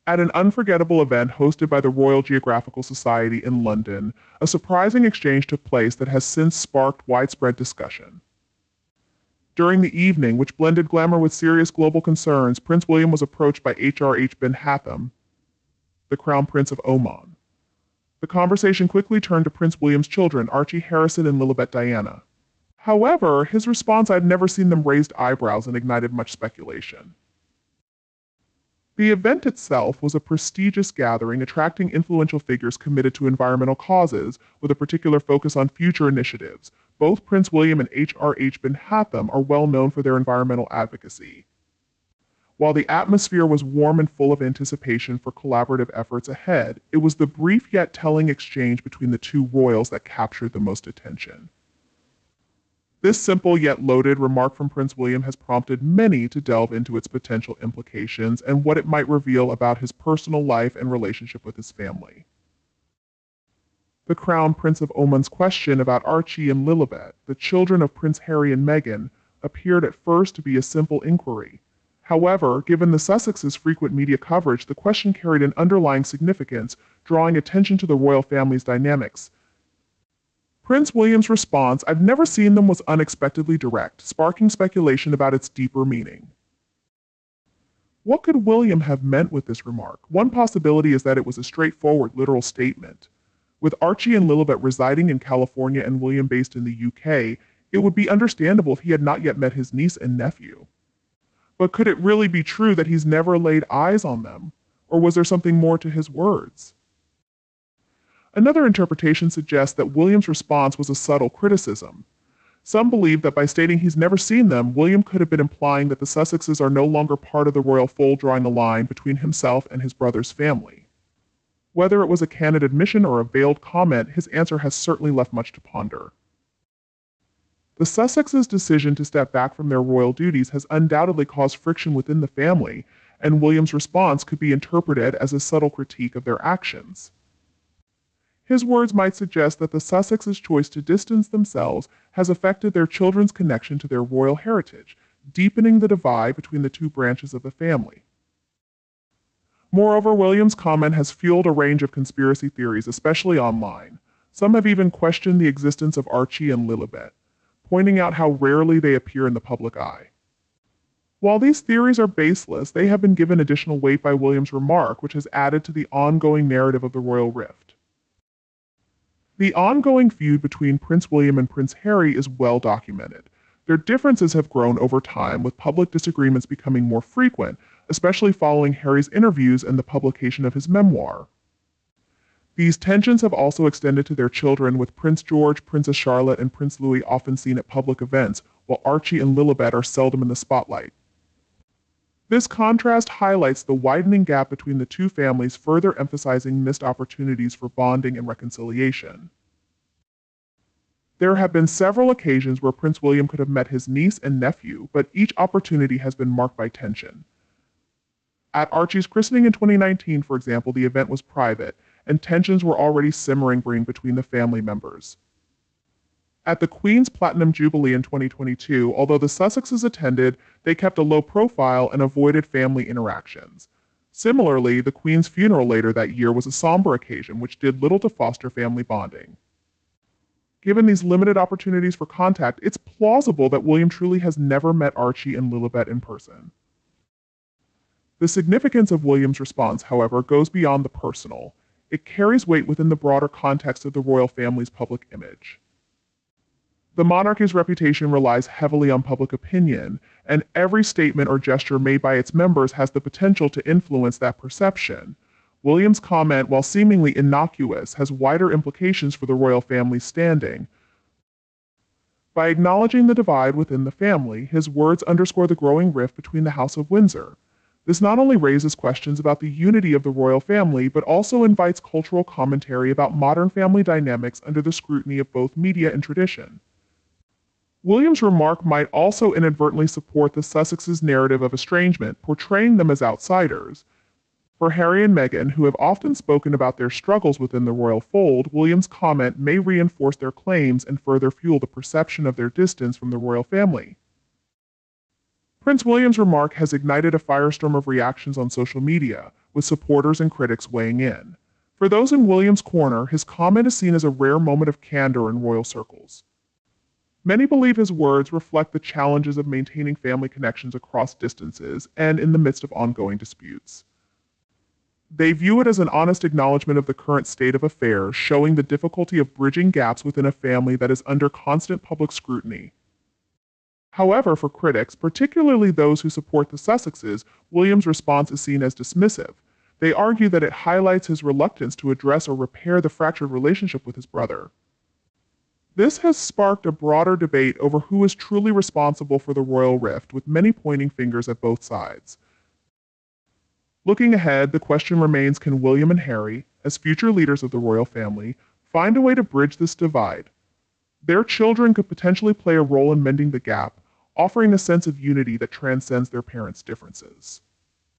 At an unforgettable event hosted by the Royal Geographical Society in London, a surprising exchange took place that has since sparked widespread discussion. During the evening, which blended glamour with serious global concerns, Prince William was approached by HRH bin Haitham, the Crown Prince of Oman. The conversation quickly turned to Prince William's children, Archie, Harrison, and Lilibet Diana. However, his response, "I'd never seen them," raised eyebrows and ignited much speculation. The event itself was a prestigious gathering attracting influential figures committed to environmental causes, with a particular focus on future initiatives. Both Prince William and HRH bin Haitham are well known for their environmental advocacy. While the atmosphere was warm and full of anticipation for collaborative efforts ahead, it was the brief yet telling exchange between the two royals that captured the most attention. This simple yet loaded remark from Prince William has prompted many to delve into its potential implications and what it might reveal about his personal life and relationship with his family. The Crown Prince of Oman's question about Archie and Lilibet, the children of Prince Harry and Meghan, appeared at first to be a simple inquiry. However, given the Sussexes' frequent media coverage, the question carried an underlying significance, drawing attention to the royal family's dynamics. Prince William's response, "I've never seen them," was unexpectedly direct, sparking speculation about its deeper meaning. What could William have meant with this remark? One possibility is that it was a straightforward, literal statement. With Archie and Lilibet residing in California and William based in the UK, it would be understandable if he had not yet met his niece and nephew. But could it really be true that he's never laid eyes on them? Or was there something more to his words? Another interpretation suggests that William's response was a subtle criticism. Some believe that by stating he's never seen them, William could have been implying that the Sussexes are no longer part of the royal fold, drawing a line between himself and his brother's family. Whether it was a candid admission or a veiled comment, his answer has certainly left much to ponder. The Sussexes' decision to step back from their royal duties has undoubtedly caused friction within the family, and William's response could be interpreted as a subtle critique of their actions. His words might suggest that the Sussexes' choice to distance themselves has affected their children's connection to their royal heritage, deepening the divide between the two branches of the family. Moreover, William's comment has fueled a range of conspiracy theories, especially online. Some have even questioned the existence of Archie and Lilibet, pointing out how rarely they appear in the public eye. While these theories are baseless, they have been given additional weight by William's remark, which has added to the ongoing narrative of the royal rift. The ongoing feud between Prince William and Prince Harry is well documented. Their differences have grown over time, with public disagreements becoming more frequent, especially following Harry's interviews and the publication of his memoir. These tensions have also extended to their children, with Prince George, Princess Charlotte, and Prince Louis often seen at public events, while Archie and Lilibet are seldom in the spotlight. This contrast highlights the widening gap between the two families, further emphasizing missed opportunities for bonding and reconciliation. There have been several occasions where Prince William could have met his niece and nephew, but each opportunity has been marked by tension. At Archie's christening in 2019, for example, the event was private, and tensions were already simmering between the family members. At the Queen's Platinum Jubilee in 2022, although the Sussexes attended, they kept a low profile and avoided family interactions. Similarly, the Queen's funeral later that year was a somber occasion, which did little to foster family bonding. Given these limited opportunities for contact, it's plausible that William truly has never met Archie and Lilibet in person. The significance of William's response, however, goes beyond the personal. It carries weight within the broader context of the royal family's public image. The monarchy's reputation relies heavily on public opinion, and every statement or gesture made by its members has the potential to influence that perception. William's comment, while seemingly innocuous, has wider implications for the royal family's standing. By acknowledging the divide within the family, his words underscore the growing rift between the House of Windsor. This not only raises questions about the unity of the royal family, but also invites cultural commentary about modern family dynamics under the scrutiny of both media and tradition. William's remark might also inadvertently support the Sussexes' narrative of estrangement, portraying them as outsiders. For Harry and Meghan, who have often spoken about their struggles within the royal fold, William's comment may reinforce their claims and further fuel the perception of their distance from the royal family. Prince William's remark has ignited a firestorm of reactions on social media, with supporters and critics weighing in. For those in William's corner, his comment is seen as a rare moment of candor in royal circles. Many believe his words reflect the challenges of maintaining family connections across distances and in the midst of ongoing disputes. They view it as an honest acknowledgement of the current state of affairs, showing the difficulty of bridging gaps within a family that is under constant public scrutiny. However, for critics, particularly those who support the Sussexes, William's response is seen as dismissive. They argue that it highlights his reluctance to address or repair the fractured relationship with his brother. This has sparked a broader debate over who is truly responsible for the royal rift, with many pointing fingers at both sides. Looking ahead, the question remains, can William and Harry, as future leaders of the royal family, find a way to bridge this divide? Their children could potentially play a role in mending the gap, offering a sense of unity that transcends their parents' differences.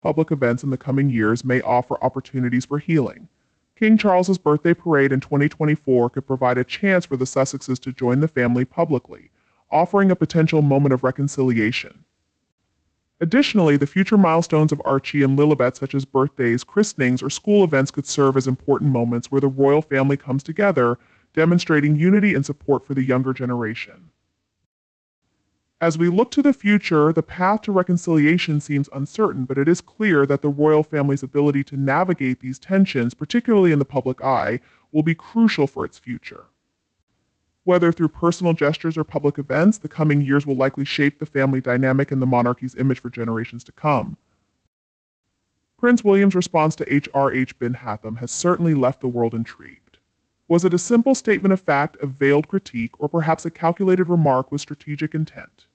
Public events in the coming years may offer opportunities for healing. King Charles's birthday parade in 2024 could provide a chance for the Sussexes to join the family publicly, offering a potential moment of reconciliation. Additionally, the future milestones of Archie and Lilibet, such as birthdays, christenings, or school events, could serve as important moments where the royal family comes together, demonstrating unity and support for the younger generation. As we look to the future, the path to reconciliation seems uncertain, but it is clear that the royal family's ability to navigate these tensions, particularly in the public eye, will be crucial for its future. Whether through personal gestures or public events, the coming years will likely shape the family dynamic and the monarchy's image for generations to come. Prince William's response to HRH bin Hatham has certainly left the world intrigued. Was it a simple statement of fact, a veiled critique, or perhaps a calculated remark with strategic intent?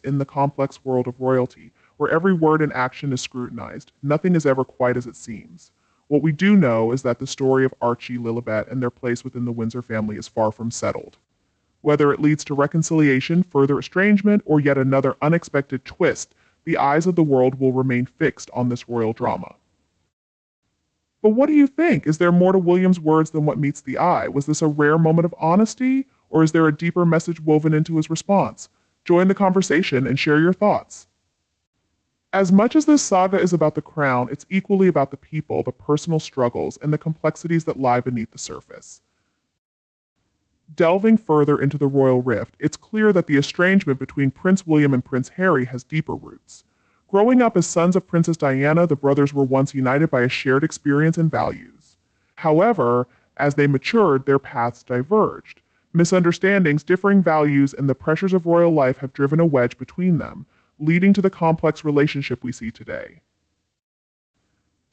In the complex world of royalty, where every word and action is scrutinized, nothing is ever quite as it seems. What we do know is that the story of Archie Lilibet and their place within the Windsor family is far from settled. Whether it leads to reconciliation, further estrangement, or yet another unexpected twist, the eyes of the world will remain fixed on this royal drama. But what do you think? Is there more to William's words than what meets the eye? Was this a rare moment of honesty, or is there a deeper message woven into his response? Join the conversation and share your thoughts. As much as this saga is about the crown, it's equally about the people, the personal struggles, and the complexities that lie beneath the surface. Delving further into the royal rift, it's clear that the estrangement between Prince William and Prince Harry has deeper roots. Growing up as sons of Princess Diana, the brothers were once united by a shared experience and values. However, as they matured, their paths diverged. Misunderstandings, differing values, and the pressures of royal life have driven a wedge between them, leading to the complex relationship we see today.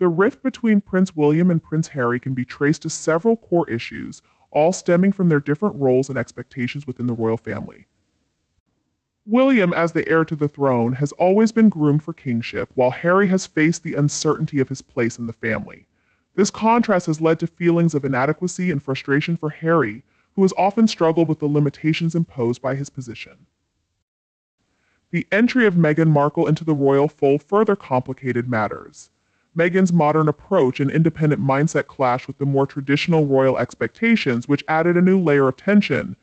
The rift between Prince William and Prince Harry can be traced to several core issues, all stemming from their different roles and expectations within the royal family. William, as the heir to the throne, has always been groomed for kingship, while Harry has faced the uncertainty of his place in the family. This contrast has led to feelings of inadequacy and frustration for Harry, who has often struggled with the limitations imposed by his position. The entry of Meghan Markle into the royal fold further complicated matters. Meghan's modern approach and independent mindset clashed with the more traditional royal expectations, which added a new layer of tension.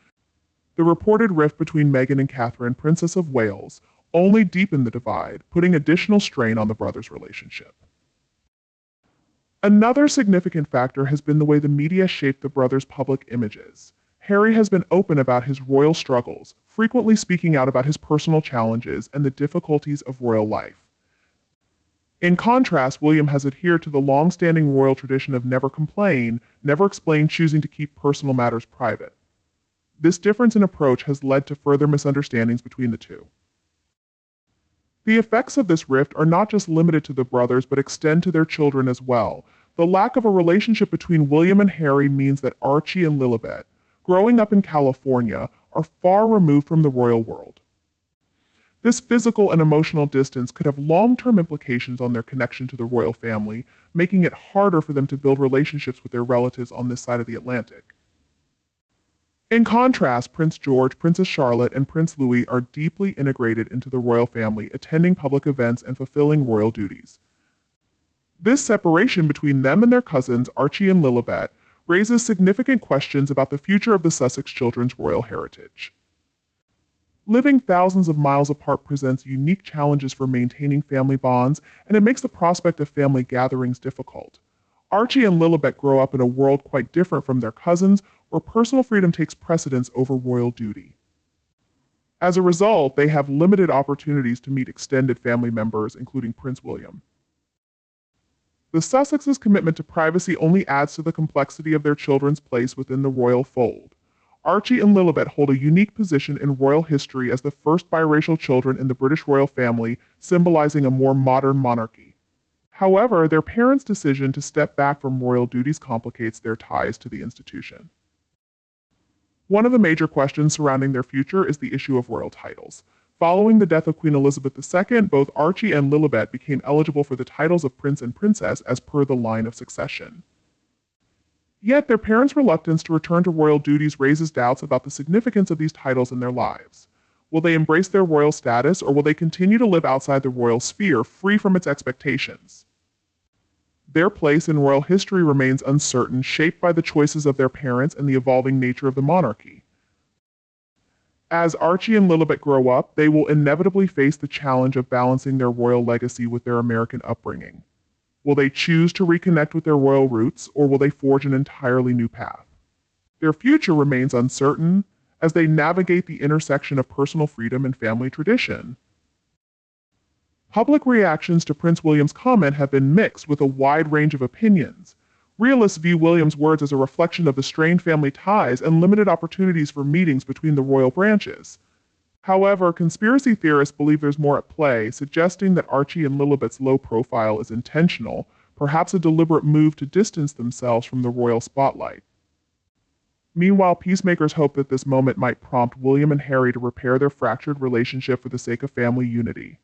The reported rift between Meghan and Catherine, Princess of Wales, only deepened the divide, putting additional strain on the brothers' relationship. Another significant factor has been the way the media shaped the brothers' public images. Harry has been open about his royal struggles, frequently speaking out about his personal challenges and the difficulties of royal life. In contrast, William has adhered to the long-standing royal tradition of never complain, never explain, choosing to keep personal matters private. This difference in approach has led to further misunderstandings between the two. The effects of this rift are not just limited to the brothers, but extend to their children as well. The lack of a relationship between William and Harry means that Archie and Lilibet, growing up in California, are far removed from the royal world. This physical and emotional distance could have long-term implications on their connection to the royal family, making it harder for them to build relationships with their relatives on this side of the Atlantic. In contrast, Prince George, Princess Charlotte, and Prince Louis are deeply integrated into the royal family, attending public events and fulfilling royal duties. This separation between them and their cousins, Archie and Lilibet, raises significant questions about the future of the Sussex children's royal heritage. Living thousands of miles apart presents unique challenges for maintaining family bonds, and it makes the prospect of family gatherings difficult. Archie and Lilibet grow up in a world quite different from their cousins, where personal freedom takes precedence over royal duty. As a result, they have limited opportunities to meet extended family members, including Prince William. The Sussexes' commitment to privacy only adds to the complexity of their children's place within the royal fold. Archie and Lilibet hold a unique position in royal history as the first biracial children in the British royal family, symbolizing a more modern monarchy. However, their parents' decision to step back from royal duties complicates their ties to the institution. One of the major questions surrounding their future is the issue of royal titles. Following the death of Queen Elizabeth II, both Archie and Lilibet became eligible for the titles of Prince and Princess as per the line of succession. Yet their parents' reluctance to return to royal duties raises doubts about the significance of these titles in their lives. Will they embrace their royal status, or will they continue to live outside the royal sphere, free from its expectations? Their place in royal history remains uncertain, shaped by the choices of their parents and the evolving nature of the monarchy. As Archie and Lilibet grow up, they will inevitably face the challenge of balancing their royal legacy with their American upbringing. Will they choose to reconnect with their royal roots, or will they forge an entirely new path? Their future remains uncertain as they navigate the intersection of personal freedom and family tradition. Public reactions to Prince William's comment have been mixed, with a wide range of opinions. Realists view William's words as a reflection of the strained family ties and limited opportunities for meetings between the royal branches. However, conspiracy theorists believe there's more at play, suggesting that Archie and Lilibet's low profile is intentional, perhaps a deliberate move to distance themselves from the royal spotlight. Meanwhile, peacemakers hope that this moment might prompt William and Harry to repair their fractured relationship for the sake of family unity.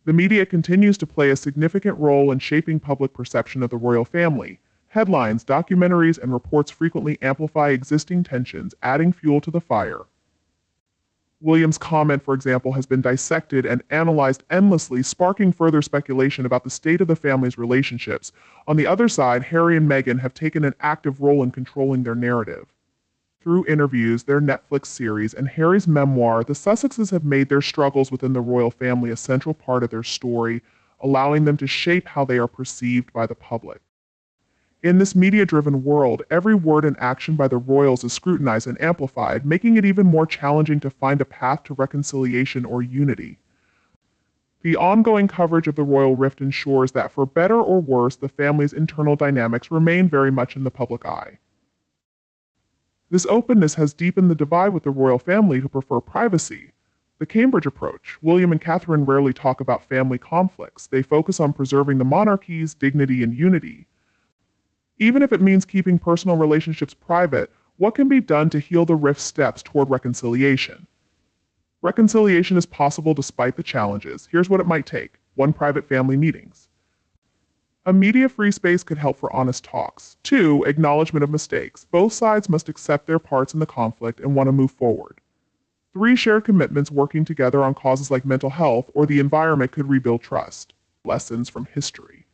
The media continues to play a significant role in shaping public perception of the royal family. Headlines, documentaries, and reports frequently amplify existing tensions, adding fuel to the fire. William's comment, for example, has been dissected and analyzed endlessly, sparking further speculation about the state of the family's relationships. On the other side, Harry and Meghan have taken an active role in controlling their narrative. Through interviews, their Netflix series, and Harry's memoir, the Sussexes have made their struggles within the royal family a central part of their story, allowing them to shape how they are perceived by the public. In this media-driven world, every word and action by the royals is scrutinized and amplified, making it even more challenging to find a path to reconciliation or unity. The ongoing coverage of the royal rift ensures that, for better or worse, the family's internal dynamics remain very much in the public eye. This openness has deepened the divide with the royal family, who prefer privacy. The Cambridge approach. William and Catherine rarely talk about family conflicts. They focus on preserving the monarchy's dignity and unity. Even if it means keeping personal relationships private, what can be done to heal the rift steps toward reconciliation? Reconciliation is possible despite the challenges. Here's what it might take. 1. Private family meetings. A media-free space could help for honest talks. 2. Acknowledgement of mistakes. Both sides must accept their parts in the conflict and want to move forward. 3. Shared commitments working together on causes like mental health or the environment could rebuild trust. Lessons from history.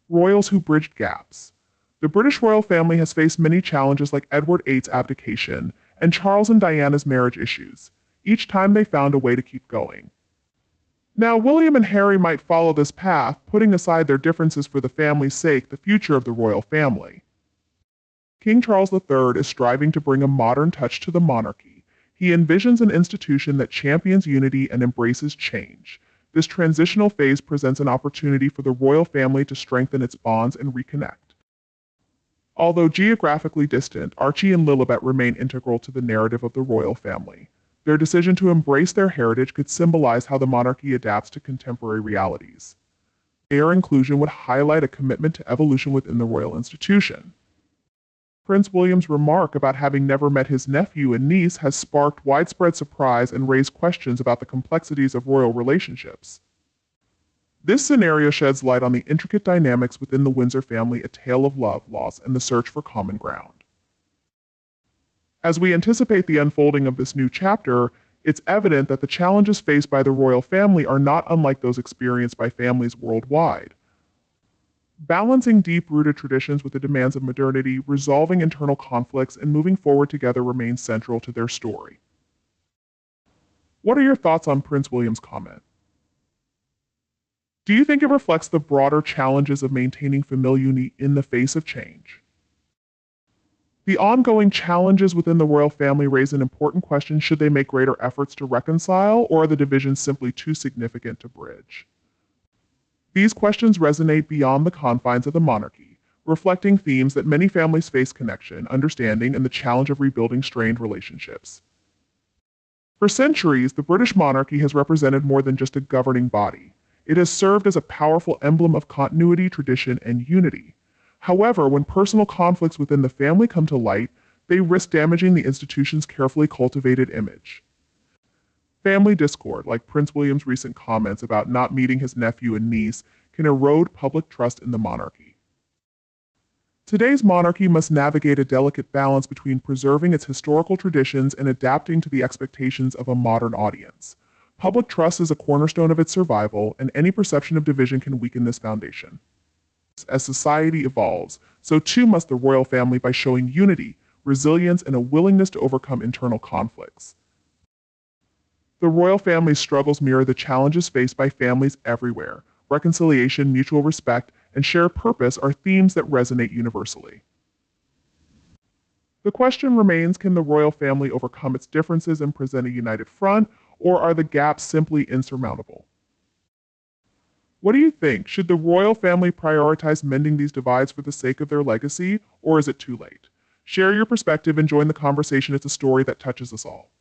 Royals who bridged gaps. The British royal family has faced many challenges like Edward VIII's abdication and Charles and Diana's marriage issues. Each time they found a way to keep going. Now, William and Harry might follow this path, putting aside their differences for the family's sake, the future of the royal family. King Charles III is striving to bring a modern touch to the monarchy. He envisions an institution that champions unity and embraces change. This transitional phase presents an opportunity for the royal family to strengthen its bonds and reconnect. Although geographically distant, Archie and Lilibet remain integral to the narrative of the royal family. Their decision to embrace their heritage could symbolize how the monarchy adapts to contemporary realities. Their inclusion would highlight a commitment to evolution within the royal institution. Prince William's remark about having never met his nephew and niece has sparked widespread surprise and raised questions about the complexities of royal relationships. This scenario sheds light on the intricate dynamics within the Windsor family, a tale of love, loss, and the search for common ground. As we anticipate the unfolding of this new chapter, it's evident that the challenges faced by the royal family are not unlike those experienced by families worldwide. Balancing deep-rooted traditions with the demands of modernity, resolving internal conflicts, and moving forward together remains central to their story. What are your thoughts on Prince William's comment? Do you think it reflects the broader challenges of maintaining family unity in the face of change? The ongoing challenges within the royal family raise an important question: should they make greater efforts to reconcile, or are the divisions simply too significant to bridge? These questions resonate beyond the confines of the monarchy, reflecting themes that many families face: connection, understanding, and the challenge of rebuilding strained relationships. For centuries, the British monarchy has represented more than just a governing body. It has served as a powerful emblem of continuity, tradition, and unity. However, when personal conflicts within the family come to light, they risk damaging the institution's carefully cultivated image. Family discord, like Prince William's recent comments about not meeting his nephew and niece, can erode public trust in the monarchy. Today's monarchy must navigate a delicate balance between preserving its historical traditions and adapting to the expectations of a modern audience. Public trust is a cornerstone of its survival, and any perception of division can weaken this foundation. As society evolves, so too must the royal family by showing unity, resilience, and a willingness to overcome internal conflicts. The royal family's struggles mirror the challenges faced by families everywhere. Reconciliation, mutual respect, and shared purpose are themes that resonate universally. The question remains: can the royal family overcome its differences and present a united front, or are the gaps simply insurmountable? What do you think? Should the royal family prioritize mending these divides for the sake of their legacy, or is it too late? Share your perspective and join the conversation. It's a story that touches us all.